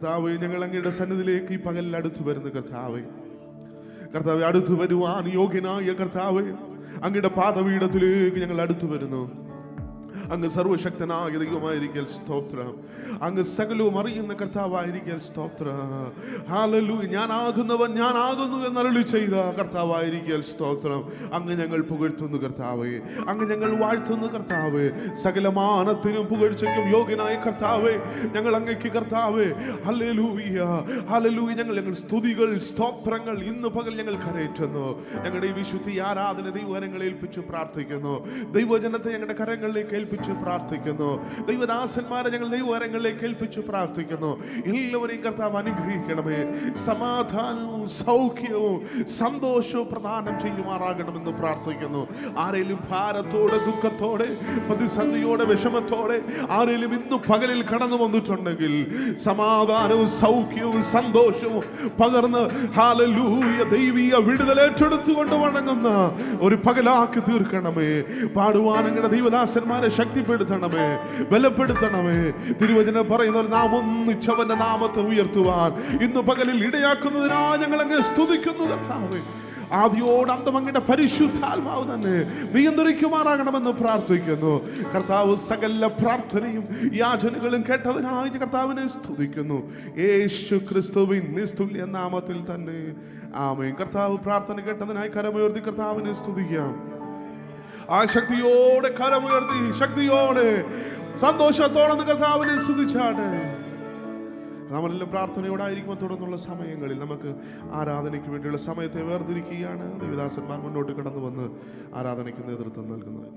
കർത്താവേ, ഞങ്ങൾ അങ്ങയുടെ സന്നിധിയിലേക്ക് ഈ പകലിൽ അടുത്തു വരുന്നു കർത്താവേ. കർത്താവെ, അടുത്തു വരുവാൻ യോഗ്യനായ കർത്താവെ, അങ്ങയുടെ പാദപീഠത്തിലേക്ക് ഞങ്ങൾ അടുത്തു വരുന്നു. അങ്ങ് സർവശക്തനായ ദൈവമായിരിക്കൽ സ്തോത്രം. അങ്ങ് സകലവും അറിയുന്ന കർത്താവായിരിക്കൽ സ്തോത്രം. ഹല്ലേലൂയ. ഞാനാകുന്നവൻ ഞാനാകുന്നു എന്നരുളി ചെയ്ത കർത്താവായിരിക്കൽ സ്തോത്രം. അങ്ങ് ഞങ്ങൾ പുകഴ്ത്തുന്നു കർത്താവേ, അങ്ങ് ഞങ്ങൾ വാഴ്ത്തുന്നു കർത്താവേ. സകലമാനത്തിനും പുകഴ്ചയ്ക്കും യോഗ്യനായ കർത്താവേ, ഞങ്ങൾ അങ്ങയ്ക്ക് കർത്താവേ ഹല്ലേലൂയ ഹല്ലേലൂയ ഞങ്ങൾ സ്തുതികൾ സ്തോത്രങ്ങൾ ഇന്ന് പകൽ ഞങ്ങൾ കരയറ്റുന്നു. ഞങ്ങളുടെ ഈ വിശുദ്ധി ആരാധന ദൈവകരങ്ങളെ ഏൽപ്പിച്ചു പ്രാർത്ഥിക്കുന്നു. ദൈവജനത്തെ ഞങ്ങളുടെ കരങ്ങളിലേക്ക് ഏൽപ്പിച്ചു പ്രാർത്ഥിക്കുന്നു. ദൈവദാസന്മാരെ ഞങ്ങൾ ദൈവകരങ്ങളിലേക്ക് ഏൽപ്പിച്ചു പ്രാർത്ഥിക്കുന്നു. എല്ലാവരെയും കർത്താവ് അനുഗ്രഹിക്കണമേ. സമാധാനവും സൗഖ്യവും സന്തോഷവും പ്രദാനം ചെയ്യുമാറാകണമെന്ന് പ്രാർത്ഥിക്കുന്നു. ആരെങ്കിലും ഭാരത്തോടെ ദുഃഖത്തോടെ പ്രതിസന്ധിയോടെ വിഷമത്തോടെ ആരെങ്കിലും ഇന്ന് പകലിൽ കടന്നു വന്നിട്ടുണ്ടെങ്കിൽ സമാധാനവും സൗഖ്യവും സന്തോഷവും പകർന്ന് ഹല്ലേലൂയ ദൈവിക വിടുതൽ ഏറ്റെടുത്തുകൊണ്ട് വണങ്ങുന്ന ഒരു പകലാക്കി തീർക്കണമേ. പാടുവാൻ അങ്ങയുടെ ദൈവദാസന്മാരെ ശക്തിപ്പെടുത്തണമേ, ബലപ്പെടുത്തണമേ. തിരുവചനം പറയുന്ന നാം ഒന്നിച്ചവന്റെ നാമത്തെ ഉയർത്തുവാൻ ഇന്ന് പകലിൽ ഇടയാക്കുന്നതിനാ ഞങ്ങൾ അങ്ങ് സ്തുതിക്കുന്നു കർത്താവേ. ആദിയോട് അന്തം അങ്ങയുടെ പരിശുദ്ധാത്മാവ് തന്നെ നിയന്ത്രിക്കുമാറാകണമെന്ന് പ്രാർത്ഥിക്കുന്നു കർത്താവ്. സകല പ്രാർത്ഥനയും യാചനകളും കേട്ടതിനായി കർത്താവിനെ സ്തുതിക്കുന്നു. യേശു ക്രിസ്തുവിൻ നിസ്തുല്യ നാമത്തിൽ തന്നെ ആമേൻ. കർത്താവ് പ്രാർത്ഥന കേട്ടതിനായി കരമുയർത്തി കർത്താവിനെ സ്തുതിക്കാം. ആ ശക്തിയോടെ കരമുയർത്തി ശക്തിയോടെ സന്തോഷത്തോടെ കർത്താവിനെ സ്തുതിച്ചാട്ടെ. നമ്മളെല്ലാം പ്രാർത്ഥനയോടായിരിക്കുമ്പോൾ തുടർന്നുള്ള സമയങ്ങളിൽ നമുക്ക് ആരാധനയ്ക്ക് വേണ്ടിയുള്ള സമയത്തെ വേർതിരിക്കുകയാണ്. ദേവദാസന്മാർ മുന്നോട്ട് കടന്നു വന്ന് ആരാധനയ്ക്ക് നേതൃത്വം നൽകുന്നത്.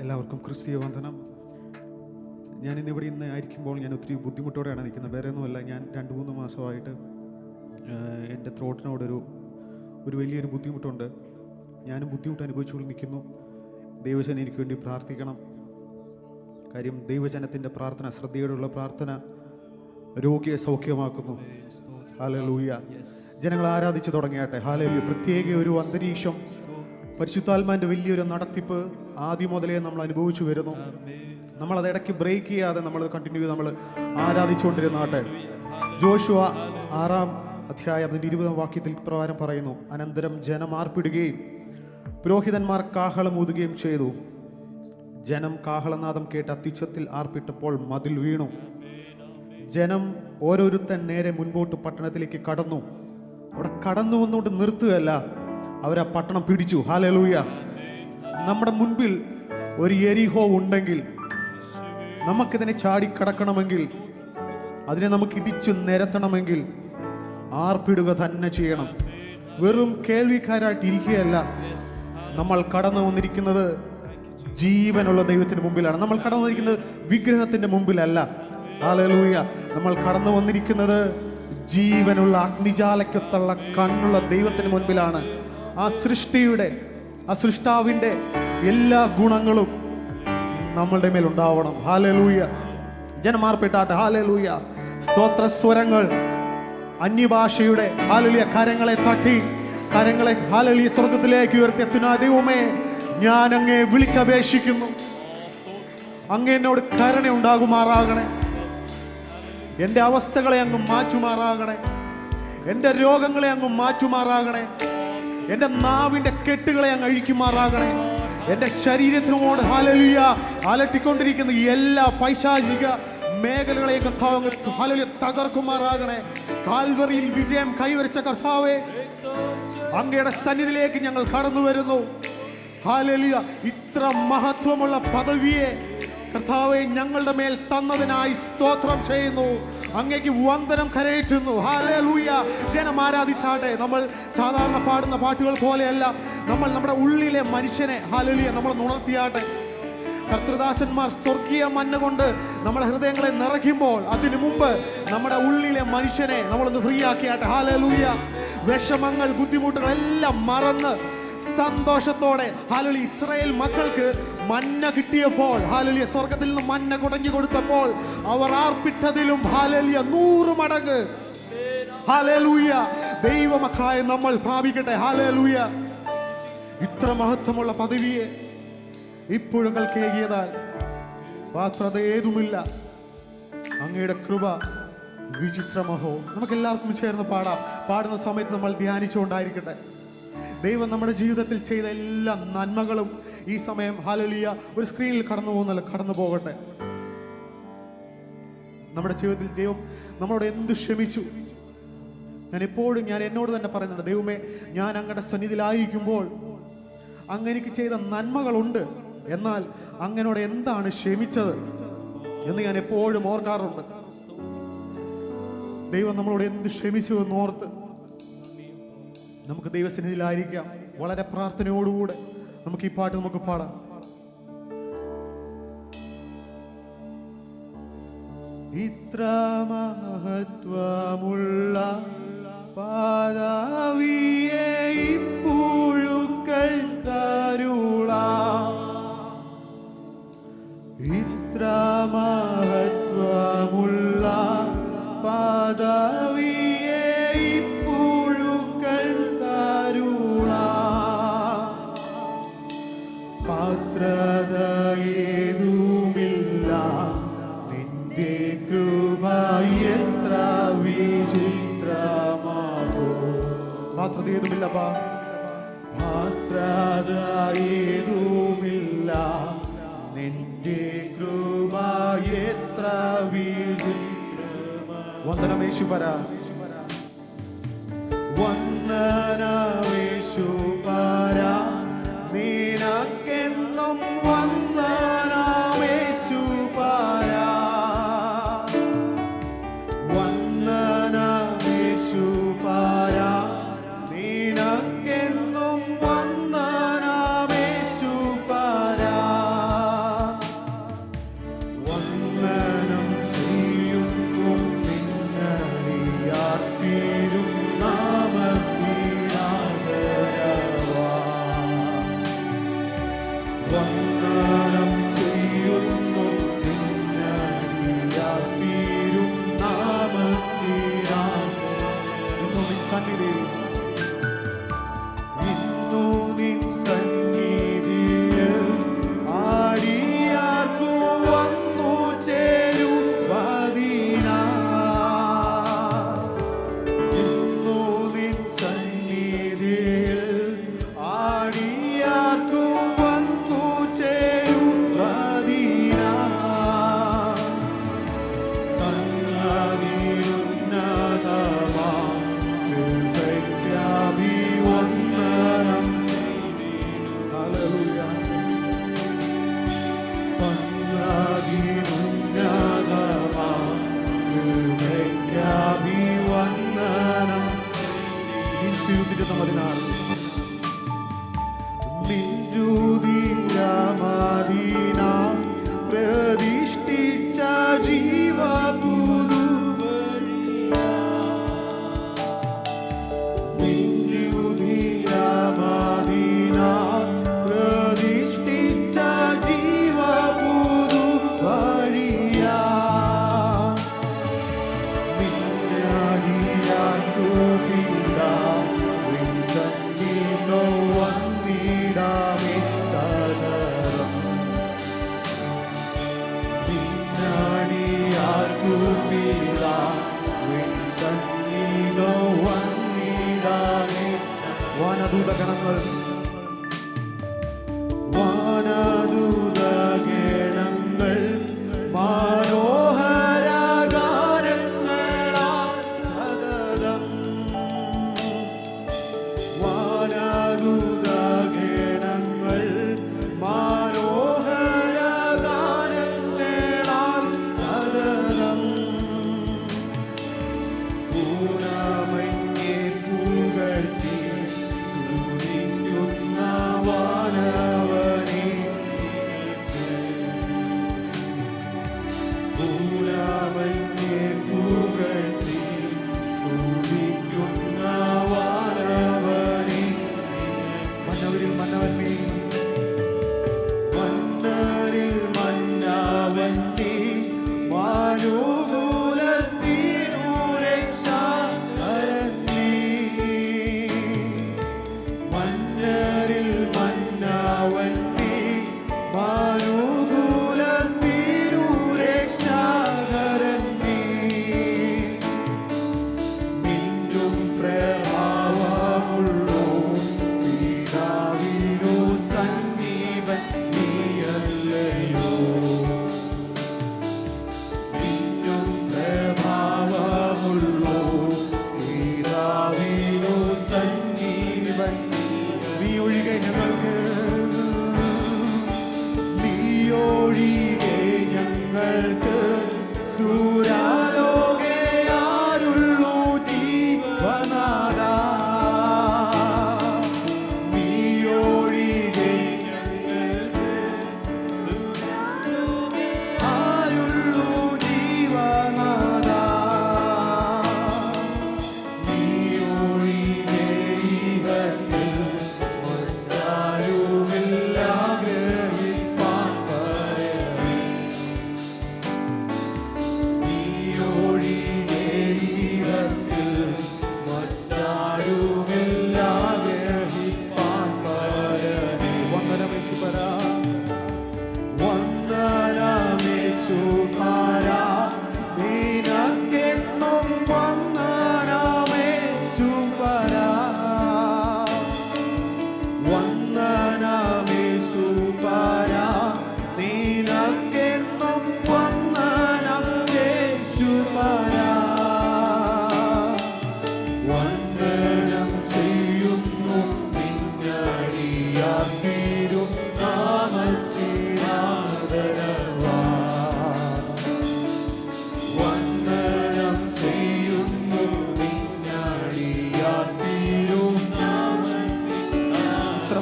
എല്ലാവർക്കും ക്രിസ്തീയ വന്ദനം. ഞാനിന്നിവിടെ ഇന്ന് ആയിരിക്കുമ്പോൾ ഞാൻ ഒത്തിരി ബുദ്ധിമുട്ടോടെയാണ് നിൽക്കുന്നത്. വേറെ ഒന്നുമല്ല, ഞാൻ 2-3 മാസമായിട്ട് എൻ്റെ ത്രോട്ടിനോടൊരു വലിയൊരു ബുദ്ധിമുട്ടുണ്ട്. ഞാനും ബുദ്ധിമുട്ട് അനുഭവിച്ചുകൊണ്ട് നിൽക്കുന്നു. ദൈവജനം എനിക്ക് വേണ്ടി പ്രാർത്ഥിക്കണം. കാര്യം ദൈവജനത്തിൻ്റെ പ്രാർത്ഥന, ശ്രദ്ധയോടുള്ള പ്രാർത്ഥന രോഗിയെ സൗഖ്യമാക്കുന്നു. ഹല്ലേലൂയ. ജനങ്ങൾ ആരാധിച്ചു തുടങ്ങിയാട്ടെ. ഹല്ലേലൂയ. പ്രത്യേക ഒരു അന്തരീക്ഷം, പരിശുദ്ധാത്മാവിൻ്റെ വലിയൊരു നടത്തിപ്പ് ആദ്യം മുതലേ നമ്മൾ അനുഭവിച്ചു വരുന്നു. നമ്മളത് ഇടയ്ക്ക് ബ്രേക്ക് ചെയ്യാതെ നമ്മൾ കണ്ടിന്യൂ ചെയ്ത് നമ്മൾ ആരാധിച്ചുകൊണ്ടിരുന്നാട്ടെ. ജോഷുവ 6-ാം അധ്യായം 20-ാം വാക്യത്തിൽ പ്രകാരം പറയുന്നു, അനന്തരം ജനം ആർപ്പിടുകയും പുരോഹിതന്മാർ കാഹളം ഊതുകയും ചെയ്തു. ജനം കാഹളനാദം കേട്ട് അത്യുച്ചത്തിൽ ആർപ്പിട്ടപ്പോൾ മതിൽ വീണു. ജനം ഓരോരുത്തൻ നേരെ മുൻപോട്ട് പട്ടണത്തിലേക്ക് കടന്നു. അവിടെ കടന്നു വന്നുകൊണ്ട് നിർത്തുകയല്ല, അവരാ പട്ടണം പിടിച്ചു. ഹല്ലേലൂയ. നമ്മുടെ മുൻപിൽ ഒരു യെരിഹോ ഉണ്ടെങ്കിൽ, നമുക്കിതിനെ ചാടിക്കടക്കണമെങ്കിൽ, അതിനെ നമുക്ക് ഇടിച്ചു നിരത്തണമെങ്കിൽ ആർപ്പിടുക തന്നെ ചെയ്യണം. വെറും കേൾവിക്കാരായിട്ട് ഇരിക്കുകയല്ല. നമ്മൾ കടന്നു വന്നിരിക്കുന്നത് ജീവനുള്ള ദൈവത്തിന് മുമ്പിലാണ്. നമ്മൾ കടന്നു വന്നിരിക്കുന്നത് വിഗ്രഹത്തിന്റെ മുമ്പിലല്ല. ഹല്ലേലൂയ. നമ്മൾ കടന്നു വന്നിരിക്കുന്നത് ജീവനുള്ള അഗ്നിജാലയ്ക്കൊത്തുള്ള കണ്ണുള്ള ദൈവത്തിന് മുൻപിലാണ്. ആ സൃഷ്ടാവിൻ്റെ എല്ലാ ഗുണങ്ങളും നമ്മളുടെ മേൽ ഉണ്ടാവണം. ഹല്ലേലൂയ. ജനമാർപ്പെട്ടാട്ടെ. ഹല്ലേലൂയ. സ്തോത്ര സ്വരങ്ങൾ അന്യഭാഷയുടെ ഹല്ലേലൂയ കരങ്ങളെ തട്ടി, കരങ്ങളെ ഹല്ലേലൂയ സ്വർഗത്തിലേക്ക് ഉയർത്തി, എത്തുന്ന ദൈവമേ, ഞാൻ അങ്ങേ വിളിച്ചപേക്ഷിക്കുന്നു. അങ്ങ് എന്നോട് കരുണ ഉണ്ടാകുമാറാകണേ. എൻ്റെ അവസ്ഥകളെ അങ്ങ് മാറ്റുമാറാകണേ. എൻ്റെ രോഗങ്ങളെ അങ്ങ് മാറ്റുമാറാകണേ. എൻ്റെ നാവിൻ്റെ കെട്ടുകളെ അങ്ങ് അഴിക്കുമാറാകണേ. എൻ്റെ ശരീരത്തിനോട് ഹല്ലേലൂയ അലട്ടിക്കൊണ്ടിരിക്കുന്ന എല്ലാ പൈശാചിക മേഖലകളെ കർത്താവ് ഹല്ലേലൂയ തകർക്കുമാറാകണേ. കാൽവറിയിൽ വിജയം കൈവരിച്ച കർത്താവേ, അങ്ങയുടെ സന്നിധിയിലേക്ക് ഞങ്ങൾ കടന്നു വരുന്നു. ഹല്ലേലൂയ. ഇത്ര മഹത്വമുള്ള പദവിയെ കർത്താവേ ഞങ്ങളുടെ മേൽ തന്നതിനായി സ്തോത്രം ചെയ്യുന്നു. അങ്ങേക്ക് വന്ദനം കരയേറ്റുന്നു. ഹല്ലേലൂയ. ജനം ആരാധിച്ചാട്ടെ. നമ്മൾ സാധാരണ പാടുന്ന പാട്ടുകൾ പോലെയല്ല, നമ്മൾ നമ്മുടെ ഉള്ളിലെ മനുഷ്യനെ ഹല്ലേലൂയ നമ്മൾ ഉണർത്തിയാട്ടെ. കർത്തൃദാസന്മാർ സ്വർഗീയ മന്ന കൊണ്ട് നമ്മുടെ ഹൃദയങ്ങളെ നിറയ്ക്കുമ്പോൾ അതിനു മുമ്പ് നമ്മുടെ ഉള്ളിലെ മനുഷ്യനെ നമ്മളൊന്ന് ഫ്രീ ആക്കിയാട്ടെ. ഹല്ലേലൂയ. വിഷമങ്ങൾ, ബുദ്ധിമുട്ടുകൾ എല്ലാം മറന്ന് സന്തോഷത്തോടെ ഹല്ലേലൂയ. ഇസ്രായേൽ മക്കൾക്ക് മന്ന കിട്ടിയപ്പോൾ ഹല്ലേലൂയ, സ്വർഗത്തിൽ നിന്ന് മന്ന കുടഞ്ഞു കൊടുത്തപ്പോൾ അവർ ആർപ്പിട്ടതിലും ഹല്ലേലൂയ 100 മടങ്ങ് ഹല്ലേലൂയ ദൈവമക്കളായ നമ്മൾ പ്രാപിക്കട്ടെ. ഹല്ലേലൂയ. ഇത്ര മഹത്വമുള്ള പദവിയെ ഇപ്പോഴും കേകിയതാൽ പാത്രത ഏതുമില്ല. അങ്ങയുടെ കൃപ വിചിത്രമഹോ. നമുക്ക് എല്ലാവർക്കും ചേർന്ന് പാടാം. പാടുന്ന സമയത്ത് നമ്മൾ ധ്യാനിച്ചുകൊണ്ടായിരിക്കട്ടെ. ദൈവം നമ്മുടെ ജീവിതത്തിൽ ചെയ്ത എല്ലാ നന്മകളും ഈ സമയം ഹല്ലേലൂയ ഒരു സ്ക്രീനിൽ കടന്നു പോകട്ടെ. നമ്മുടെ ജീവിതത്തിൽ ദൈവം നമ്മളോട് എന്ത് ക്ഷമിച്ചു. ഞാൻ എന്നോട് തന്നെ പറയുന്നുണ്ട്, ദൈവമേ, ഞാൻ അങ്ങയുടെ സന്നിധിയിലായിരിക്കുമ്പോൾ അങ്ങ് എനിക്ക് ചെയ്ത നന്മകളുണ്ട്, എന്നാൽ അങ്ങനോട് എന്താണ് ക്ഷമിച്ചത് എന്ന് ഞാൻ എപ്പോഴും ഓർക്കാറുണ്ട്. ദൈവം നമ്മളോട് എന്ത് ക്ഷമിച്ചു എന്ന് ഓർത്ത് നമുക്ക് ദൈവസന്നിധിയിലായിരിക്കാം. വളരെ പ്രാർത്ഥനയോടുകൂടെ നമുക്ക് ഈ പാട്ട് നമുക്ക് പാടാം. ഇത്ര മഹത്വമുള്ള പാദവിയെ പുഴുക്കൾ കരുള, ഇത്ര മഹത്വമുള്ള പാദവിയെ പുഴുക്കൾ കരുള, പാത്രതയേതുമില്ല നിന്റെ കൃപ എത്ര വിചിത്രമാകോ. പാത്രതയേതുമില്ല, പാത്രതയേതുമില്ല നിന്റെ കൃപ എത്ര വിചിത്രമാ. വന്ദനമേശുപര, വന്ദനമേശുപര, നിനക്കെന്നും വന്ദനമേശുപര, വന്ദനമേശുപര, നിനക്കെന്നും വന്ദനമേശുപര. വന്ദനം ചെയ്യുന്നു നിന്നറിയാത്തീരും നാമത്തിനാദരവാ. വന്ദനം ചെയ്യുന്നു നിന്നറിയാത്തീരും നാമത്തിനാദരവാ. ഇന്നു നിൻ സന്നിധിയിൽ ആടിയാർക്കു വന്നു ചേരുവതിനാ. ഇന്നു നിൻ സന്നിധിയിൽ ആടിയാർക്കു വന്നു ചേരുവതിനാ.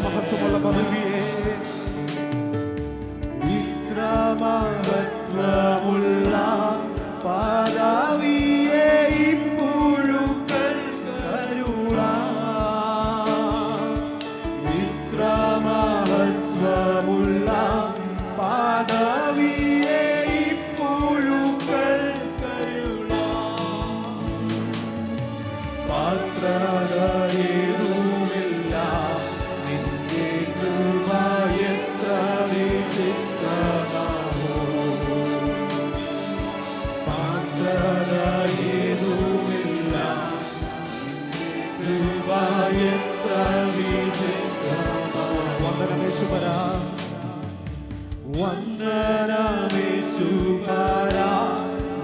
മഹത്വമുള്ള പദവിയെ, ഇത്ര മഹത്വമുള്ള പദവിയെ ഇപ്പോഴും കരുളാം. ഇത്ര മഹത്വമുള്ള പദവിയെ ഇപ്പോഴും കരുളാം. പാത്രതയേതുമില്ല നിന്റെ കൃപ എത്ര വിചിത്രമാമോ. പാത്രതയേതുമില്ല നിന്റെ കൃപ എത്ര വിചിത്രമാമോ. വന്ദനമേശുപരാ, വന്ദനമേശുപരാ,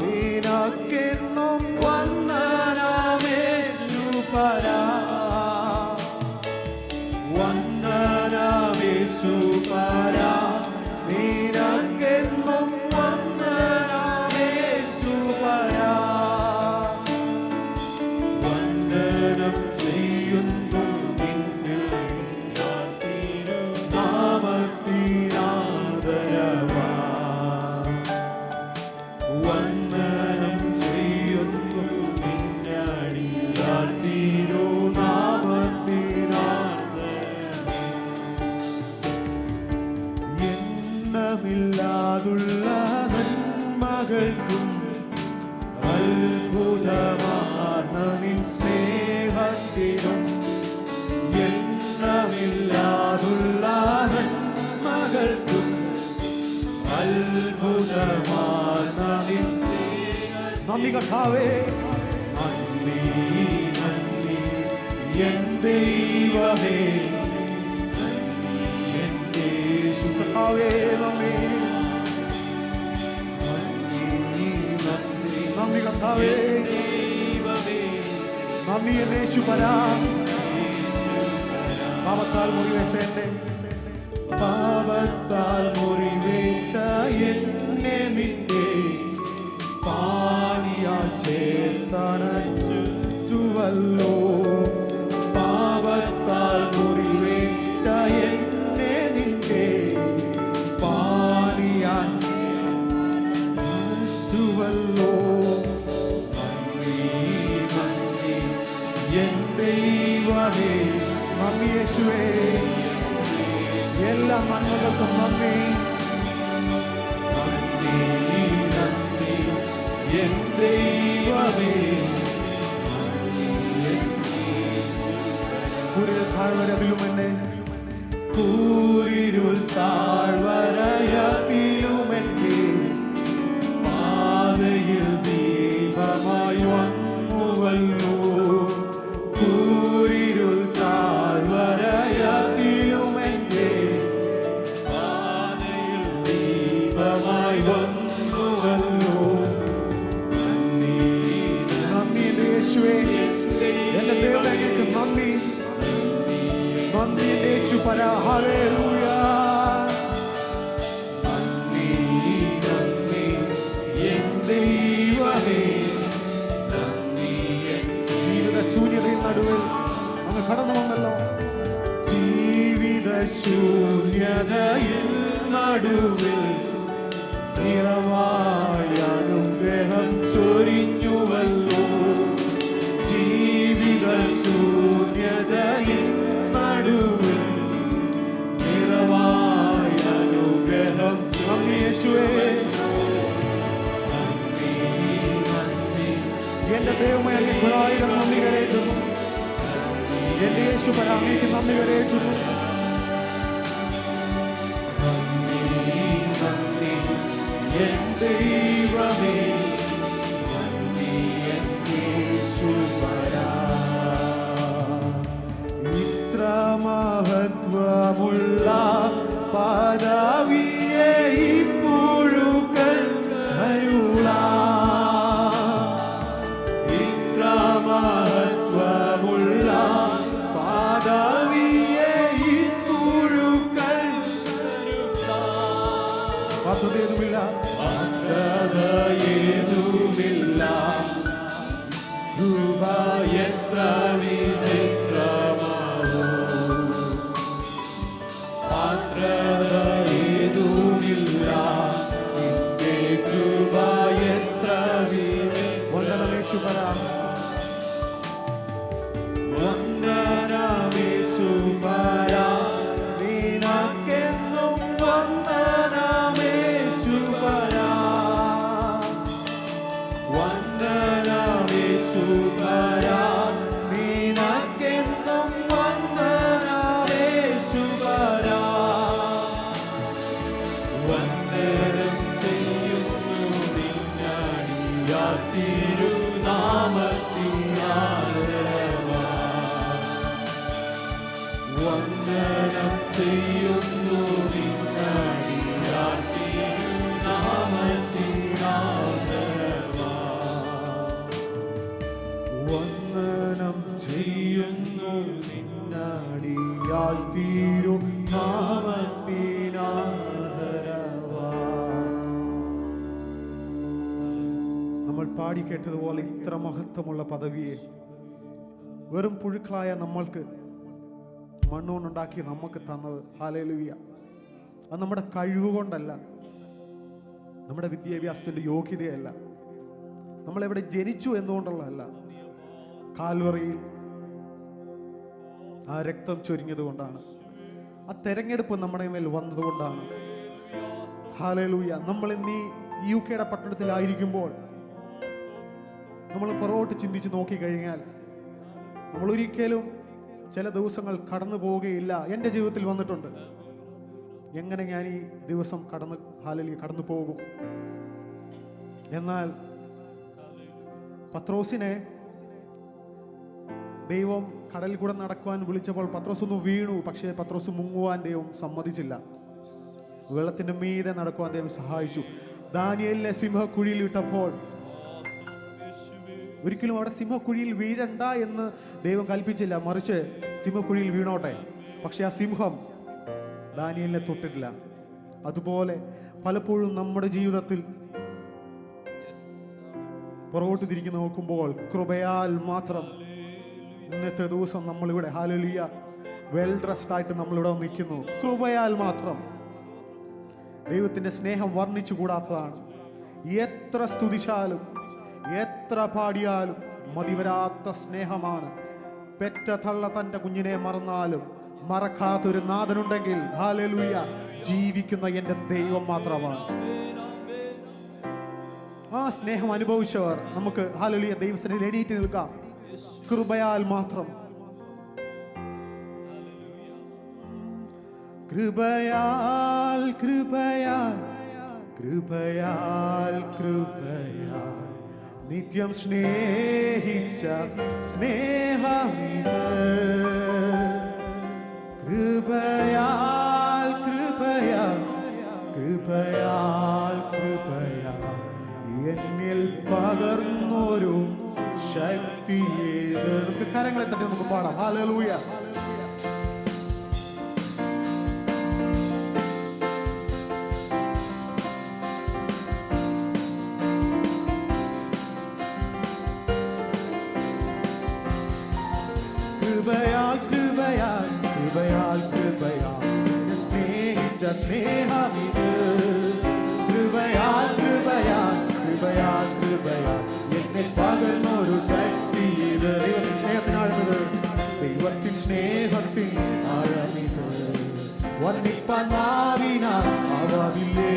നിനക്കെന്നും വന്ദനമേശുപരാ. വന്ദനമേശുപരാ, നിനക്കെന്നും വന്ദനമേശുപരാ. വന്ദനം ചെയ്യുന്നു നിന്നെ നാമത്തിനാദരവാ. വന്ദനം ചെയ്യുന്നു നിന്നടിയാത്തിരു നാമത്തിനാദരവാ. എണ്ണമില്ലാതുള്ള നന്മകൾക്കും അത്ഭുതമാർന്ന നിൻ സ്നേഹത്തിനും, എണ്ണമില്ലാതുള്ള നന്മകൾക്കും അത്ഭുതമാർന്ന നിൻ സ്നേഹത്തിനും നന്ദി കർത്താവേ. നന്ദി നന്ദി എൻ ദൈവമേ, എൻ യേശു കർത്താവേ നന്ദി. നന്ദി കർത്താവേ, നന്ദി എൻ യേശുപരാ. പാപത്താൽ മുറിവേറ്റ എന്നെ, പാപത്താൽ മുറിവേറ്റ എന്നെ നിന്റെ പാനിയാൽ ചേർത്തണച്ചുവല്ലോ. പാപത്താൽ മുറിവേറ്റ എന്നെ നിന്റെ പാനിയാൽ ചേർത്തണച്ചുവല്ലോ. നന്ദി നന്ദി എൻ ദൈവമേ, നന്ദി യേശുവേ. എല്ലാ നന്മകൾക്കും നന്ദി. നന്ദി നന്ദി എൻ ദൈവമേ. കൂരിരുൾ താഴ്വരയിലുമെന്നെ, കൂരിരുൾ താഴ്വരയിലുമെന്നെ പാതയിൽ ദീപമായി വന്നുവല്ലോ. കൂരിരുൾ താഴ്വരയിലുമെന്നെ പാതയിൽ ദീപമായി വന്നുവല്ലോ. നന്ദി നന്ദി യേശുവേ, എന്റെ ദൈവമേ നന്ദി. നന്ദി യേശുപരാ, ഹല്ലേലൂയ. നന്ദി നന്ദി എൻ ദൈവമേ, നന്ദി. ജീവിത ശൂന്യതയിൽ നടുവിൽ അങ്ങ് കടന്നു വന്നല്ലോ. ജീവിത ശൂന്യതയിൽ നടുവിൽ നിറവായ അനുഗ്രഹം ചൊരിഞ്ഞുവല്ലോ. ജീവിത ശൂന്യതയിൽ നടുവിൽ നിറവായ അനുഗ്രഹം. നന്ദി യേശുവേ, നന്ദി നന്ദി എന്റെ ദൈവമേ, അങ്ങേക്ക് ഒരായിരം നന്ദി കരേറ്റുന്നു. എന്റെ യേശുപരാ, അങ്ങേക്ക് നന്ദി കരേറ്റുന്നു. നന്ദി നന്ദി എൻ ദൈവമേ, നന്ദി എൻ യേശുപരാ. ഇത്ര മഹത്വമുള്ള പദവിയെ ഇപ്പോഴും കരുളാം. ഇത്ര മഹത്വമുള്ള പദവിയെ ഇപ്പോഴും കരുളാം. പാത്രതേതുമില്ല, പാത്രതയേതുമില്ല, കൃപ എത്ര വിചിത്രമാവോ. പാത്രതയേതുമില്ല, നിന്റെ കൃപ എത്ര വന്ദനമേശുപരാ, വന്ദനമേശുപരാ, നിനക്കെന്നും വന്ദനമേശുപരാ. വന്ദനമേശുപരാ, നിനക്കെന്നും വന്ദനമേശുപരാ. വന്ദനം ചെയ്യുന്നു നിന്നടിയാർ തിരുനാമത്തിനാദരവാ. വന്ദനം ചെയ്യുന്നു നിന്നടിയാർ തിരുനാമത്തിനാദരവാ. വന്ദനം ചെയ്യുന്നു നിന്നടിയാർ തിരുനാമത്തിനാദരവാ. നമ്മൾ പാടി കേട്ടതുപോലെ ഇത്ര മഹത്വമുള്ള പദവിയെ വെറും പുഴുക്കളായ നമ്മൾക്ക് മണ്ണുകൊണ്ടുണ്ടാക്കി നമുക്ക് തന്നത്, ഹല്ലേലൂയ, അത് നമ്മുടെ കഴിവ് കൊണ്ടല്ല, നമ്മുടെ വിദ്യാഭ്യാസത്തിൻ്റെ യോഗ്യതയല്ല, നമ്മളെവിടെ ജനിച്ചു എന്നുകൊണ്ടുള്ളതല്ല. കാൽവറിയിൽ ആ രക്തം ചൊരിഞ്ഞത് കൊണ്ടാണ്, ആ തെരഞ്ഞെടുപ്പ് നമ്മുടെ മേൽ വന്നതുകൊണ്ടാണ്. ഹല്ലേലൂയ. നമ്മൾ ഇന്ന് ഈ UK പട്ടണത്തിലായിരിക്കുമ്പോൾ നമ്മൾ പുറകോട്ട് ചിന്തിച്ച് നോക്കിക്കഴിഞ്ഞാൽ നമ്മൾ ഒരിക്കലും ചില ദിവസങ്ങൾ കടന്നു പോവുകയില്ല. എൻ്റെ ജീവിതത്തിൽ വന്നിട്ടുണ്ട്, എങ്ങനെ ഞാൻ ഈ ദിവസം കടന്നു പോകും. എന്നാൽ പത്രോസിനെ ദൈവം കടലിൽ കൂടെ നടക്കുവാൻ വിളിച്ചപ്പോൾ പത്രോസ് ഒന്ന് വീണു. പക്ഷേ പത്രോസ് മുങ്ങുവാൻ ദൈവം സമ്മതിച്ചില്ല. വെള്ളത്തിൻ്റെ മീതെ നടക്കുവാൻ ദൈവം സഹായിച്ചു. ദാനിയേലിനെ സിംഹക്കുഴിയിൽ ഇട്ടപ്പോൾ ഒരിക്കലും അവിടെ സിംഹക്കുഴിയിൽ വീഴണ്ട എന്ന് ദൈവം കൽപ്പിച്ചില്ല, മറിച്ച് സിംഹക്കുഴിയിൽ വീണോട്ടെ. പക്ഷെ ആ സിംഹം ദാനിയേലിനെ തൊട്ടിട്ടില്ല. അതുപോലെ പലപ്പോഴും നമ്മുടെ ജീവിതത്തിൽ പുറകോട്ട് തിരിഞ്ഞു നോക്കുമ്പോൾ കൃപയാൽ മാത്രം ഇന്നത്തെ ദിവസം നമ്മളിവിടെ ഹല്ലേലൂയ വെൽ ഡ്രസ്ഡ് ആയിട്ട് നമ്മളിവിടെ നിൽക്കുന്നു. കൃപയാൽ മാത്രം. ദൈവത്തിൻ്റെ സ്നേഹം വർണ്ണിച്ചു കൂടാത്തതാണ്. എത്ര സ്തുതിച്ചാലും എത്ര പാടിയാലും മതിവരാത്ത സ്നേഹമാണ്. പെറ്റ തള്ള തൻ്റെ കുഞ്ഞിനെ മറന്നാലും മറക്കാത്തൊരു നാഥനുണ്ടെങ്കിൽ ഹല്ലേലൂയ ജീവിക്കുന്ന എൻ്റെ ദൈവം മാത്രമാണ്. ആ സ്നേഹം അനുഭവിച്ചവർ നമുക്ക് ഹല്ലേലൂയ ദൈവസന്നിധിയിൽ എണീറ്റ് നിൽക്കാം. കൃപയാൽ മാത്രം. കൃപയാൽ കൃപയാൽ കൃപയാൽ കൃപയാൽ നിത്യം സ്നേഹിച്ച സ്നേഹമിത്. കൃപയാൽ കൃപയാൽ കൃപയാൽ കൃപയാൽ എന്നിൽ പകർന്നൊരു ശക്തിയേത്. നമുക്ക് കരങ്ങളെ തട്ടി നമുക്ക് പാടാം. ഹല്ലേലൂയ. കൃപയാൽ കൃപയാൽ കൃപയാൽ കൃപയാൽ സ്നേഹിച്ച സ്നേഹമിത്. കൃപയാൽ കൃപയാൽ കൃപയാൽ കൃപയാൽ എന്നിൽ പകർന്നൊരു ശക്തിയത്. ദൈവത്തിൻ സ്നേഹത്തിനാഴമിത്. ദൈവത്തിൻ സ്നേഹത്തിൻ ആഴമിത്. വർണ്ണിപ്പാൻ നാവിനാൽ ആവാതില്ലേ.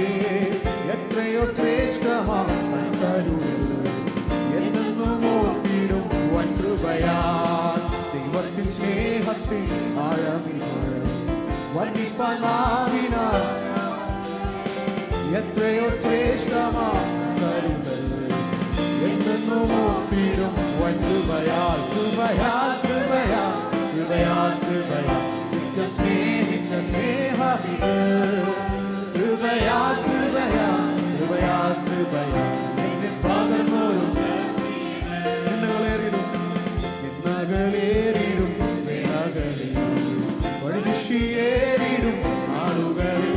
എത്രയോ ശ്രേഷ്ഠമാണ് എന്നെന്നും ഓർത്തിടും വൻ കൃപയാൽ. ദൈവത്തിൻ സ്നേഹത്തിൻ ആഴമിത്. വർണ്ണിപ്പാൻ നാവിനാൽ എത്രയോ ശ്രേഷ്ഠമാണ് എന്നെന്നും ഓർത്തിടും വൻ കൃപയാൽ. കൃപയാൽ കൃപയാൽ കൃപയാൽ കൃപയാൽ നിത്യം സ്നേഹിച്ച സ്നേഹമിത്. കൃപയാൽ കൃപയാൽ കൃപയാൽ കൃപയാൽ എന്നിൽ പകർന്നൊരു നിന്നകളേറിടും വഴിതിഷിയേറിടും ആളുകളിൽ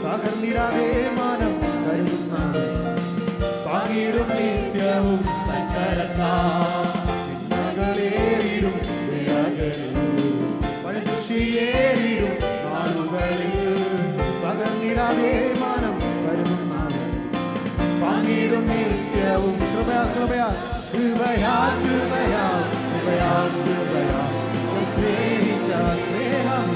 തകർന്നിരാതെ മായാതെ മാനം വരുന്നവൻ പങ്കിടും നിത്യവും കൃപയാ കൃപയാ കൃപയാ കൃപയാ കൃപയാ കൃപയാ സ്നേഹിച്ച സ്നേഹം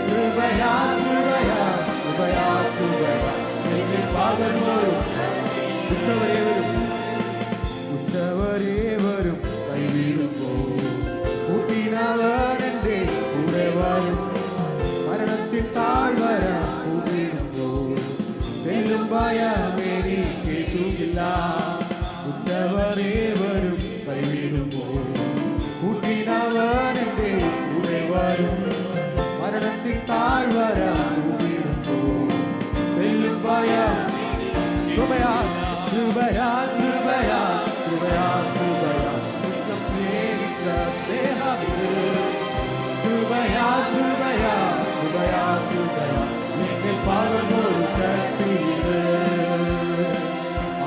കൃപയാ കൃപയാ കൃപയാ കൃപയാ എന്നിൽ പകർന്നോരും ഉച്ചവരെ വരും കൈവീഴുമ്പോ കൂട്ടിനവനെന്റെ കൂടെ വരും മരണത്തിൽ താഴ്വര കൂട്ടിടുമ്പോ വെല്ലും ഭയമേനിക്കേശുകില്ല ഉച്ചവരെ വരും കൈവീഴുമ്പോ കൂട്ടിനവനെന്റെ കൂടെ വരും മരണത്തിൽ താഴ്വര കൂട്ടിടുമ്പോ വെല്ലും ഭയം കൃപയാ കൃപയാ കൃപയാ കൃപയാ കൃപയാ സ്നേഹിച്ച സ്നേഹമിത് കൃപയാ കൃപയാ കൃപയാ കൃപയാ എന്നിൽ പകർന്നൊരു ശക്തിയിത്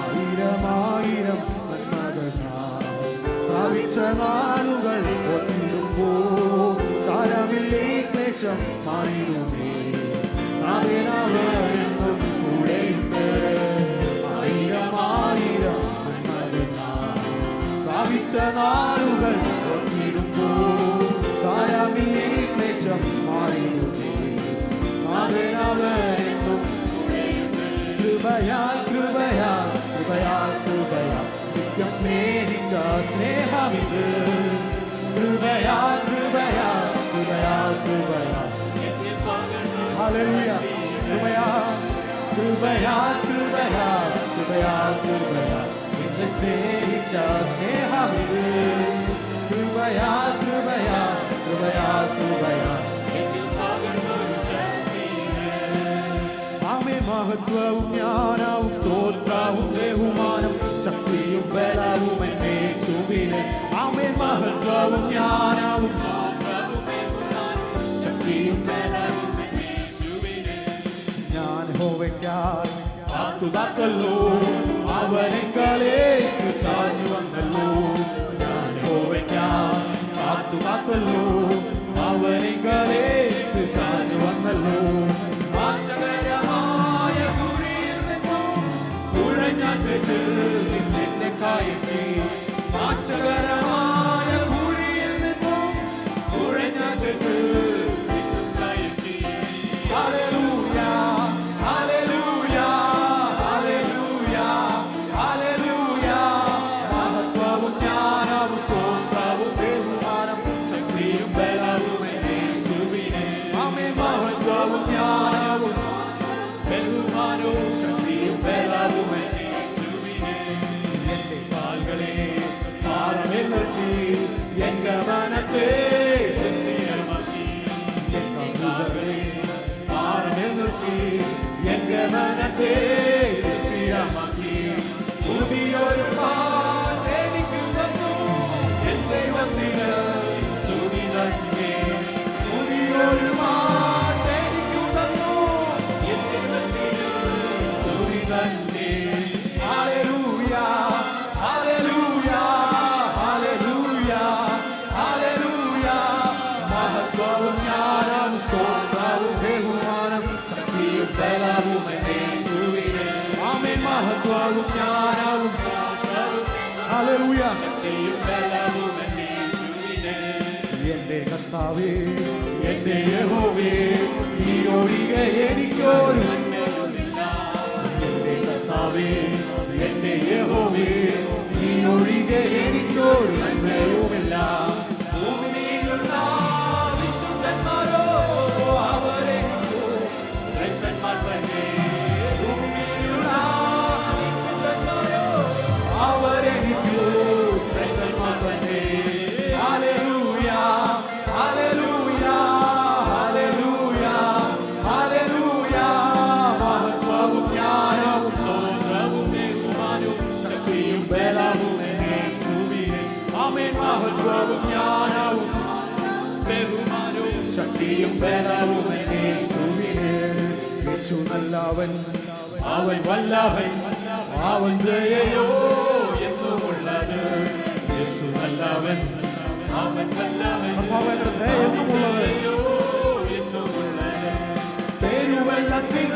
ആയിരമായിരം പ്രാപിച്ച നാളുകൾ ഒന്നിടുമ്പോ സാരമില്ലേ ക്ലേശം മാറിടുമേ നാവിനാവെന്നും കൂടെയുണ്ട് ആയിരമായിരം പ്രാപിച്ച നാളുകൾ ഒന്നിടുമ്പോ സാരമില്ലേ ക്ലേശം മാറിടുമേ നാവിനാവെന്നും കൃപയാ കൃപയാ കൃപയാ കൃപയാ നിത്യം സ്നേഹിച്ച സ്നേഹമിത് കൃപയാ കൃപയാ കൃപയാ കൃപയാ ഹല്ലേലൂയ കൃപയാ കൃപയാ കൃപയാ കൃപയാ കൃപയാ നിത്യം സ്നേഹിച്ച സ്നേഹമിത് കൃപയാ കൃപയാ കൃപയാ കൃപയാ ആമേൻ മഹത്വവും ജ്ഞാനവും സ്തോത്രവും ബഹുമാനം ശക്തിയും ബലവും യേശുവിനെ ആമേൻ മഹത്വവും ജ്ഞാനവും ശക്തിയും ബലവും യേശുവിനെ ഞാൻ യഹോവയ്ക്കായി കാത്തുകാത്തല്ലോ അവനെക്കാളേക്ക് ചാഞ്ഞു വന്നല്ലോ ഞാൻ യഹോവയ്ക്കായി കാത്തുകാത്തല്ലോ അവനെക്കാളേക്ക് ചാഞ്ഞു വന്നല്ലോ ആശകരമായ കുഴിയിൽ നിന്നും കുഴഞ്ഞ ചെന്ന് നിന്നെ കയറ്റി ആശകരമായ കുഴിയിൽ നിന്നും കുഴഞ്ഞ ചെന്ന് നിന്നെ കയറ്റി ഹല്ലേലൂയ ഹല്ലേലൂയ ഹല്ലേലൂയ ഹല്ലേലൂയ മഹത്വവും ജ്ഞാനവും സ്തോത്രവും ബഹുമാനം ശക്തിയും ബലവും യേശുവിനെ ആമേൻ മഹത്വവും ജ്ഞാനവും ബഹുമാനവും ശക്തിയും ബലവും യേശുവിനെ എന്റെ കാൽകളെ പാറമേൽ നിർത്തി എൻ ഗമനത്തെ സുസ്ഥിരമാക്കി എന്റെ കാൽകളെ പാറമേൽ നിർത്തി എൻ ഗമനത്തെ സുസ്ഥിരമാക്കി പുതിയൊരു പാട്ട് എനിക്ക് തന്നു എൻ ദൈവത്തിന് സ്തുതി തന്നെ പുതിയൊരു പാട്ട് എനിക്ക് തന്നു എൻ ദൈവത്തിന് സ്തുതി തന്നെ ഹല്ലേലൂയ ഹല്ലേലൂയ ഹല്ലേലൂയ ഹല്ലേലൂയ മഹത്വവും ജ്ഞാനവും സ്തോത്രവും ബഹുമാനം ശക്തിയും ബലവും യേശുവിനെ ആമേൻ മഹത്വവും ജ്ഞാനവും ഹല്ലേലൂയ ശക്തിയും ബലവും യേശുവിനെ എന്റെ കർത്താവേ എന്റെ യഹോവേ നീ ഒഴികെ എനിക്കൊരു നന്മയുമില്ല എന്റെ കർത്താവേ എന്റെ യഹോവേ നീ ഒഴികെ എനിക്കൊരു നന്മയുമില്ല ഭൂമിയിലുള്ള വിശുദ്ധന്മാരോ അവരെ ശ്രേഷ്ഠന്മാർ തന്നെ ഭൂമിയിലുള്ള വിശുദ്ധന്മാരോ അവരെനിക്കു ശ്രേഷ്ഠന്മാർ തന്നെ ഹല്ലേലൂയ ഹല്ലേലൂയ ഹല്ലേലൂയ ഹല്ലേലൂയ മഹത്വവും ജ്ഞാനവും സ്തോത്രവും ബഹുമാനവും ശക്തിയും ബലവും യേശുവിനെ ആമേൻ മഹത്വവും ജ്ഞാനവും ബഹുമാനവും ശക്തിയും ബലവും യേശുവിനെ യേശു നല്ലവൻ അവൻ വല്ലവൻ അവൻ ദയയോ എന്നുമുള്ളത് യേശു നല്ലവൻ അവൻ വല്ലവൻ ദയയോ എന്നുമുള്ളത് പെരുവെള്ളത്തിൽ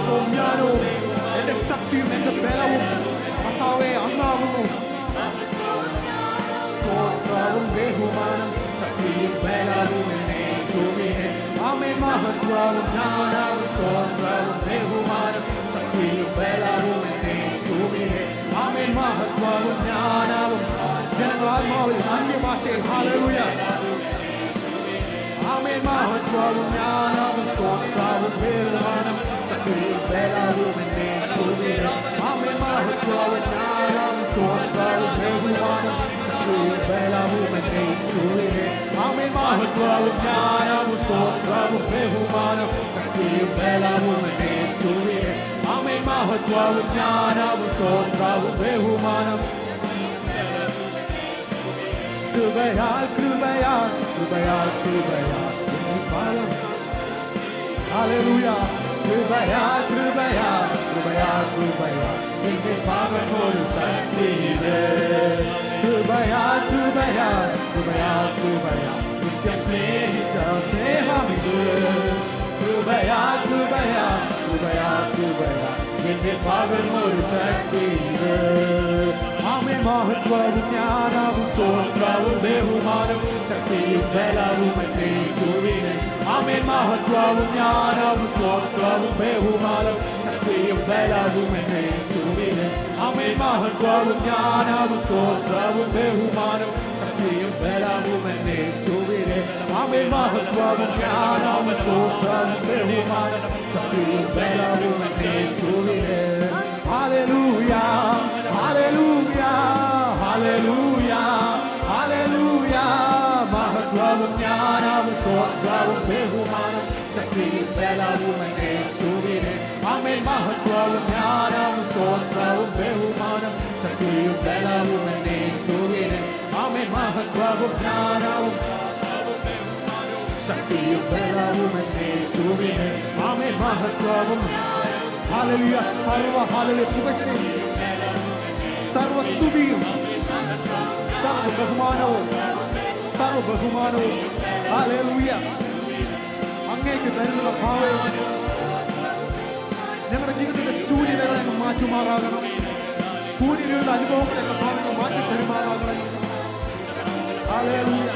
മഹത്വവും ജ്ഞാനവും എന്റെ ശക്തിയും എന്റെ ബലവും കർത്താവേ അങ്ങാകുന്നു. സ്തോത്രവും ബഹുമാനം ശക്തിയും ബലവും യേശുവിനെ. ആമേൻ. മഹത്വവും ജ്ഞാനവും സ്തോത്രവും ബഹുമാനം ശക്തിയും ബലവും യേശുവിനെ. ആമേൻ. മഹത്വവും ജ്ഞാനവും ജനങ്ങൾ ആത്മാവിൽ അന്യഭാഷയിൽ ഹല്ലേലൂയ. ആമേൻ. മഹത്വവും ജ്ഞാനവും സ്തോത്രവും ബഹുമാനം ശക്തിയും ബലവും യേശുവിനെ. ആമേൻ. മഹത്വവും ജ്ഞാനവും സ്തോത്രവും ബഹുമാനം ശക്തിയും ബലവും യേശുവിനെ. ആമേൻ. മഹത്വവും ജ്ഞാനവും സ്തോത്രവും ബഹുമാനം ശക്തിയും ബലവും യേശുവിനെ. ആമേൻ. മഹത്വവും ജ്ഞാനവും സ്തോത്രവും ബഹുമാനം കൃപയാൽ കൃപയാൽ കൃപയാൽ കൃപയാൽ ഫലം. ഹല്ലേലൂയ. കൃപയാൽ കൃപയാൽ കൃപയാൽ കൃപയാൽ എന്റെ പാപം ഒരു ശക്തിയില്. കൃപയാൽ കൃപയാൽ കൃപയാൽ കൃപയാൽ നിത്യം സ്നേഹിച്ച സ്നേഹമിത്. കൃപയാൽ കൃപയാൽ കൃപയാൽ കൃപയാൽ എന്റെ പാപം ഒരു ശക്തിയില്. ആമേൻ. മഹത്വവും ജ്ഞാനവും സ്തോത്രവും ബഹുമാനം ശക്തിയും ബലവും യേശുവിനെ. ആമേൻ. മഹത്വവും ജ്ഞാനവും സ്തോത്രവും ബഹുമാനം ശക്തിയും ബലവും യേശുവിനെ. ആമേൻ. മഹത്വവും ജ്ഞാനവും സ്തോത്രവും ബഹുമാനം ശക്തിയും ബലവും യേശുവിനെ. ആമേൻ. മഹത്വവും ജ്ഞാനവും സ്തോത്രവും ബഹുമാനം ശക്തിയും ബലവും യേശുവിനെ. ഹല്ലേലൂയ ഹല്ലേലൂയ ഹല്ലേലൂയ ഹല്ലേലൂയ. മഹത്വവും ജ്ഞാനവും സ്തോത്രവും ബഹുമാനം ശക്തിയും ബലവും യേശുവിനെ. ആമേൻ. മഹത്വവും ജ്ഞാനവും സ്തോത്രവും ബഹുമാനം ശക്തിയും ബലവും യേശുവിനെ. ആമേൻ. മഹത്വവും ജ്ഞാനവും ശക്തിയും ബലവും യേശുവിനെ. ആമേൻ. മഹത്വവും ഹല്ലേലൂയ. സർവ ഹല്ലേലൂയ പുകഴ്ചയും സർവസ്തുതിയും സർവബഹുമാനവും ഹല്ലേലൂയ അങ്ങേക്ക് തരുന്ന ഭാവം ഞങ്ങളുടെ ജീവിതത്തിന്റെ ശൂന്യതകളെ മാറ്റുമാറാകണം. കൂടിയുള്ള അനുഭവങ്ങളെ ഭാവങ്ങൾ മാറ്റി തരുമാറാകണം. ഹല്ലേലൂയ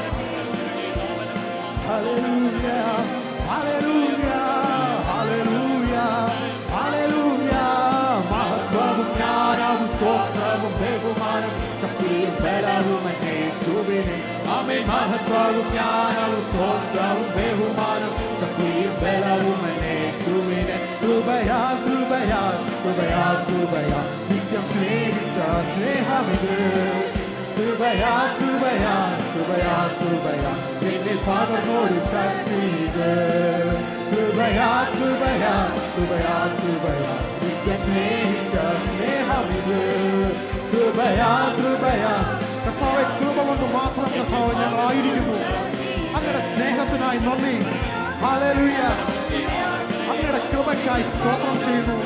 ഹല്ലേലൂയ ഹല്ലേലൂയ ഹല്ലേലൂയ ഹല്ലേലൂയ. മഹത്വവും ജ്ഞാനവും സ്തോത്രവും ബഹുമാനം ശക്തിയും ബലവും യേശുവിനെ. ആമേൻ. മഹത്വവും ജ്ഞാനവും സ്തോത്രവും ബഹുമാനം ശക്തിയും ബലവും യേശുവിനെ. കൃപയാൽ കൃപയാൽ കൃപയാൽ കൃപയാൽ നിത്യം സ്നേഹിച്ച സ്നേഹമിത്. കൃപയാൽ കൃപയാൽ കൃപയാൽ കൃപയാൽ എന്നിൽ പകർന്നൊരു ശക്തിയിത്. കൃപയാൽ കൃപയാൽ കൃപയാൽ കൃപയാൽ നിത്യം സ്നേഹിച്ച സ്നേഹമിത്. കൃപയാൽ കൃപയാൽ കർത്താവേ കൃപ കൊണ്ട് മാത്രം കർത്താവ് ഞങ്ങൾ ആയിരിക്കുന്നു. അങ്ങയുടെ സ്നേഹത്തിനായി നന്ദി. ഹല്ലേലൂയ. അങ്ങയുടെ കൃപയ്ക്കായി സ്തോത്രം ചെയ്യുന്നു.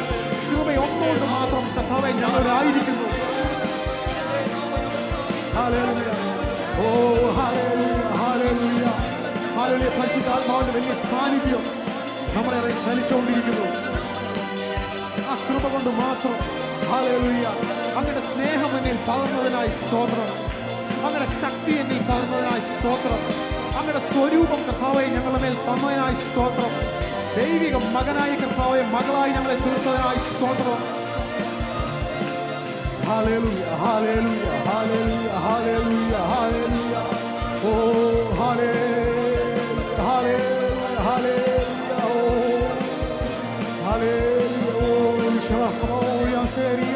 കൃപ ഒന്നുകൊണ്ട് മാത്രം കർത്താവേ ഞങ്ങളായിരിക്കുന്നു. ഹല്ലേലൂയ. ഓ ഹല്ലേലൂയ ഹല്ലേലൂയ ഹല്ലേലൂയ. പരിശുദ്ധാത്മാവിന്റെ വലിയ സാന്നിധ്യം നമ്മളെ ചലിച്ചുകൊണ്ടിരിക്കുന്നു. ആ കൃപ കൊണ്ട് മാത്രം. ഹല്ലേലൂയ. അങ്ങയുടെ സ്നേഹം എന്നിൽ പകർന്നതിനായി സ്തോത്രം. അങ്ങയുടെ ശക്തി എന്നിൽ പകർന്നതിനായി സ്തോത്രം. അങ്ങയുടെ സ്വരൂപം കർത്താവെ ഞങ്ങളുടെ മേൽ തന്നതിനായി സ്തോത്രം. ദൈവിക മകനായി കർത്താവെ മകളായി ഞങ്ങളെ തീർത്തതിനായി സ്തോത്രം. ഹല്ലേലൂയ ഹല്ലേലൂയ ഹല്ലേലൂയ ഹല്ലേലൂയ ഹല്ലേലൂയ. ഓ ഹല്ലേലൂയ ഹല്ലേലൂയ ഹല്ലേലൂയ. ഓ ഹല്ലേലൂയ. ഓ ശമഹോയ ഫേരിയ.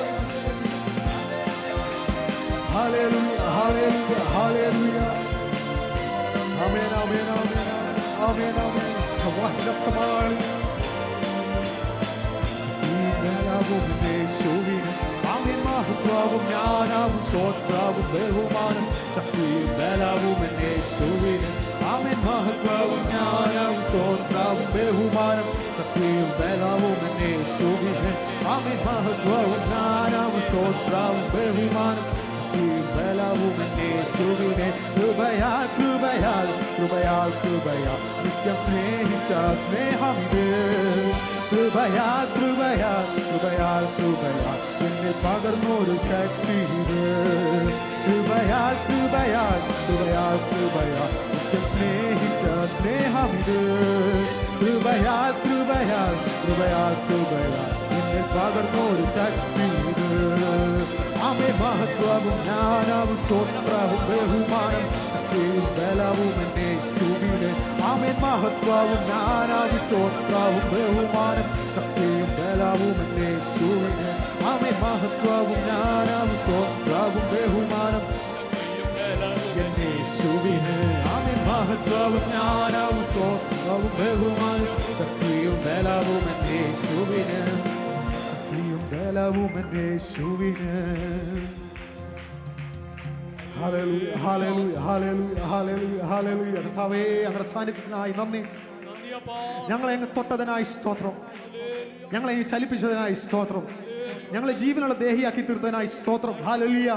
ഹല്ലേലൂയ ഹല്ലേലൂയ ഹല്ലേലൂയ. ആമേൻ ആമേൻ ആമേൻ ആമേൻ ആമേൻ. വഹദത്തമായി യേശുവിനെ. ആമേൻ. മഹത്വവും ജ്ഞാനവും സ്തോത്രവും ബഹുമാനം ശക്തിയും ബലവും യേശുവിനെ. ആമേൻ. മഹത്വവും ജ്ഞാനവും സ്തോത്രവും ബഹുമാനം ശക്തിയും ബലവും യേശുവിനെ. ആമേൻ. മഹത്വവും ജ്ഞാനവും സ്തോത്രവും ബഹുമാനം ശക്തിയും ബലവും യേശുവിനെ. കൃപയാൽ കൃപയാൽ കൃപയാൽ കൃപയാൽ നിത്യം സ്നേഹിച്ച സ്നേഹമിത്. കൃപയാൽ കൃപയാൽ കൃപയാൽ കൃപയാൽ എന്നിൽ പകർന്നൊരു ശക്തി ഇത്. കൃപയാൽ കൃപയാൽ കൃപയാൽ കൃപയാൽ നിത്യം സ്നേഹിച്ച സ്നേഹമിത്. കൃപയാൽ കൃപയാൽ കൃപയാൽ കൃപയാൽ എന്നിൽ പകർന്നൊരു ശക്തി ഇത്. ആമേൻ. മഹത്വവും ജ്ഞാനവും സ്തോത്രവും ബഹുമാനം ശക്തിയും ബലവും എൻ്റെ യേശുവിന്. ആമേൻ. മഹത്വവും ജ്ഞാനവും സ്തോത്രവും ബഹുമാനം ശക്തിയും ബലവും എൻ്റെ യേശുവിന്. ആമേൻ. മഹത്വവും ജ്ഞാനവും സ്തോത്രവും ബഹുമാനം എൻ്റെ യേശുവിന്. ആമേൻ. മഹത്വവും ജ്ഞാനവും സ്തോത്രവും ബഹുമാനം ശക്തിയും ബലവും എൻ്റെ യേശുവിന്. ശക്തിയും ബലവും എൻ്റെ യേശുവിന്. ഹല്ലേലൂയ ഹല്ലേലൂയ ഹല്ലേലൂയ ഹല്ലേലൂയ ഹല്ലേലൂയ. കർത്താവേ, അങ്ങയുടെ സാന്നിധ്യത്തിനായി നന്ദി. ഞങ്ങളെ അങ്ങ് തൊട്ടതിനായി സ്തോത്രം. ഞങ്ങളെ അങ്ങ് ചലിപ്പിച്ചതിനായി സ്തോത്രം. ഞങ്ങളെ ജീവനുള്ള ദേഹിയാക്കി തീർത്തതിനായി സ്തോത്രം. ഹല്ലേലൂയ.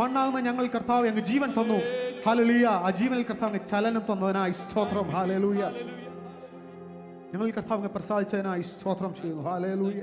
മണ്ണാകുന്ന ഞങ്ങൾ കർത്താവേ അങ്ങ് ജീവൻ തന്നു. ഹല്ലേലൂയ. ആ ജീവനിൽ കർത്താവ് ചലനം തന്നതിനായി സ്തോത്രം. ഹല്ലേലൂയ. ഞങ്ങൾ കർത്താവ് പ്രസാദിച്ചതിനായി സ്തോത്രം ചെയ്യുന്നു. ഹല്ലേലൂയ.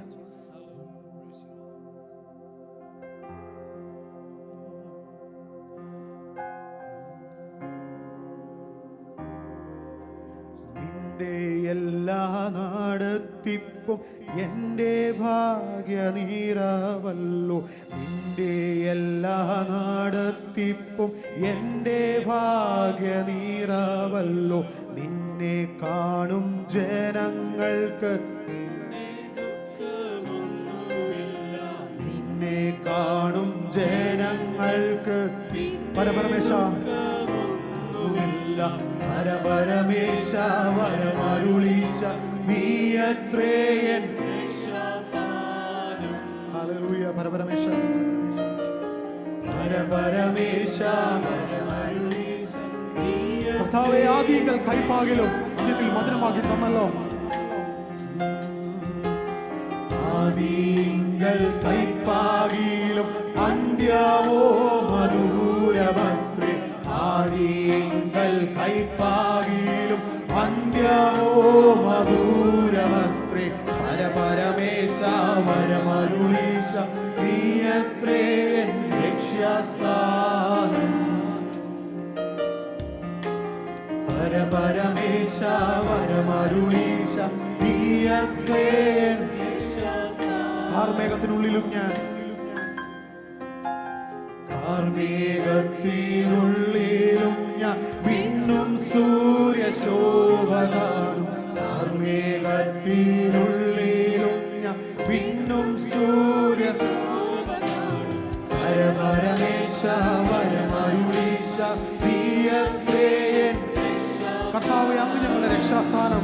എല്ലാ നടത്തിപ്പും എൻ്റെ ഭാഗ്യ നീരവല്ലോ. നിന്റെ എല്ലാ നടത്തിപ്പും എൻ്റെ ഭാഗ്യ നീരവല്ലോ. നിന്നെ കാണും ജനങ്ങൾക്ക് നിന്നെ കാണും ജനങ്ങൾക്ക് പരപരമേശ പരപരമേശ വരമരുളീശ നീയത്രേയൻ. ഹല്ലേലൂയ. പരപരമേശ പരപരമേശ കർത്താവേ, ആദികൾ കൈപ്പാകിലും ഇതിൽ മധുരമാക്കി തന്നല്ലോ. ആദികൾ കൈപ്പാകിലും അന്ത്യമോ മധുരമത്രേ. ആദികൾ കൈപ്പാകിലും അന്ത്യമോ മധുരമത്രേ. പരപരമേശ വരമരുളീശ നീയത്രേ ലക്ഷ്യസ്ഥാനം. പരപരമേശ വരമരുളീശ നീയത്രേ. കാർമേഘത്തിനുള്ളിലും ഞാൻ കാർമേഘത്തിനുള്ളിലും ഞാൻ മിന്നും സൂര്യശോഭ കാണും. കാർമേഘത്തിനുള്ളിലും ഞാൻ മിന്നും സൂര്യശോഭ കാണും. പരപരമേശ വരമരുളീശ നീയത്രേ. കർത്താവേ, അങ്ങ് ഞങ്ങളുടെ രക്ഷാസ്ഥാനം.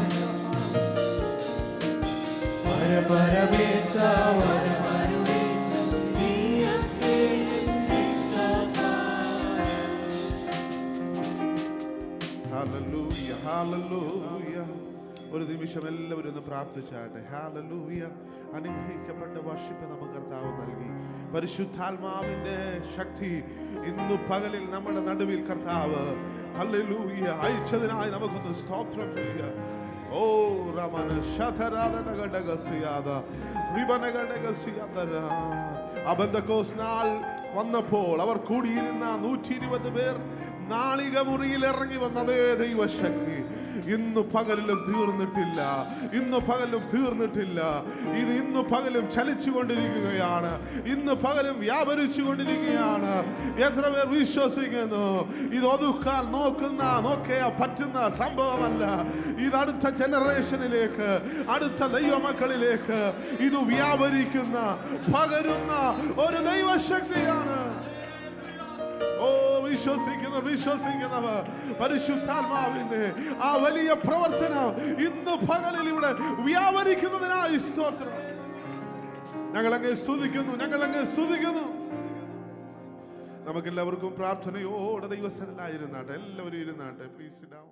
പരപരമേശ വരമരുളീശ നീയത്രേ. Hallelujah hallelujah. ഒരു നിമിഷം എല്ലാവരും ഒന്ന് പ്രാർത്ഥിച്ചാട്ടെ. ഹല്ലേലൂയ. അനുഗ്രഹിക്കപ്പെട്ട വർഷിപ്പ് നമുക്ക് കർത്താവ് നൽകി. പരിശുദ്ധാത്മാവിന്റെ ശക്തി ഇന്നു പകലിൽ നമ്മുടെ നടുവിൽ കർത്താവ് ഹല്ലേലൂയ അയച്ചതിനായി നമുക്കൊന്ന് സ്തോത്രം ചെയ്യാം. ഓ റമന ശതരാധനഗടഗസിയാദ റിബനഗടഗസിയാദര. ആ പെന്തക്കോസ്ത് നാൾ വന്നപ്പോൾ അവർ കൂടിയിരുന്ന 120 പേർ നാളിക മുറിയിൽ ഇറങ്ങി വന്ന അതേ ദൈവശക്തി ഇന്നു പകലിലും തീർന്നിട്ടില്ല. ഇന്നു പകലും തീർന്നിട്ടില്ല. ഇത് ഇന്നു പകലും ചലിച്ചു കൊണ്ടിരിക്കുകയാണ്. ഇന്ന് പകലും വ്യാപരിച്ചു കൊണ്ടിരിക്കുകയാണ്. എത്ര പേർ വിശ്വസിക്കുന്നു? ഇത് ഒതുക്കാൻ നോക്കിയ പറ്റുന്ന സംഭവമല്ല. ഇത് അടുത്ത ജനറേഷനിലേക്ക്, അടുത്ത ദൈവമക്കളിലേക്ക് ഇത് വ്യാപരിക്കുന്ന പകരുന്ന ഒരു ദൈവശക്തിയാണ്. ഓ വിശ്വസിക്കുന്നവർ പരിശുദ്ധാത്മാവിന്റെ ആ വലിയ പ്രവർത്തനം ഇന്ന് പകലിൽ ഇവിടെ വ്യാപരിക്കുന്നതിനായി സ്തോത്രം. ഞങ്ങളങ്ങ് സ്തുതിക്കുന്നു. നമുക്കെല്ലാവർക്കും പ്രാർത്ഥനയോടെ ദൈവസന്നിധിയിലായിരുന്നാട്ടെ. എല്ലാവരും ഇരുന്നാട്ടെ. Please sit down.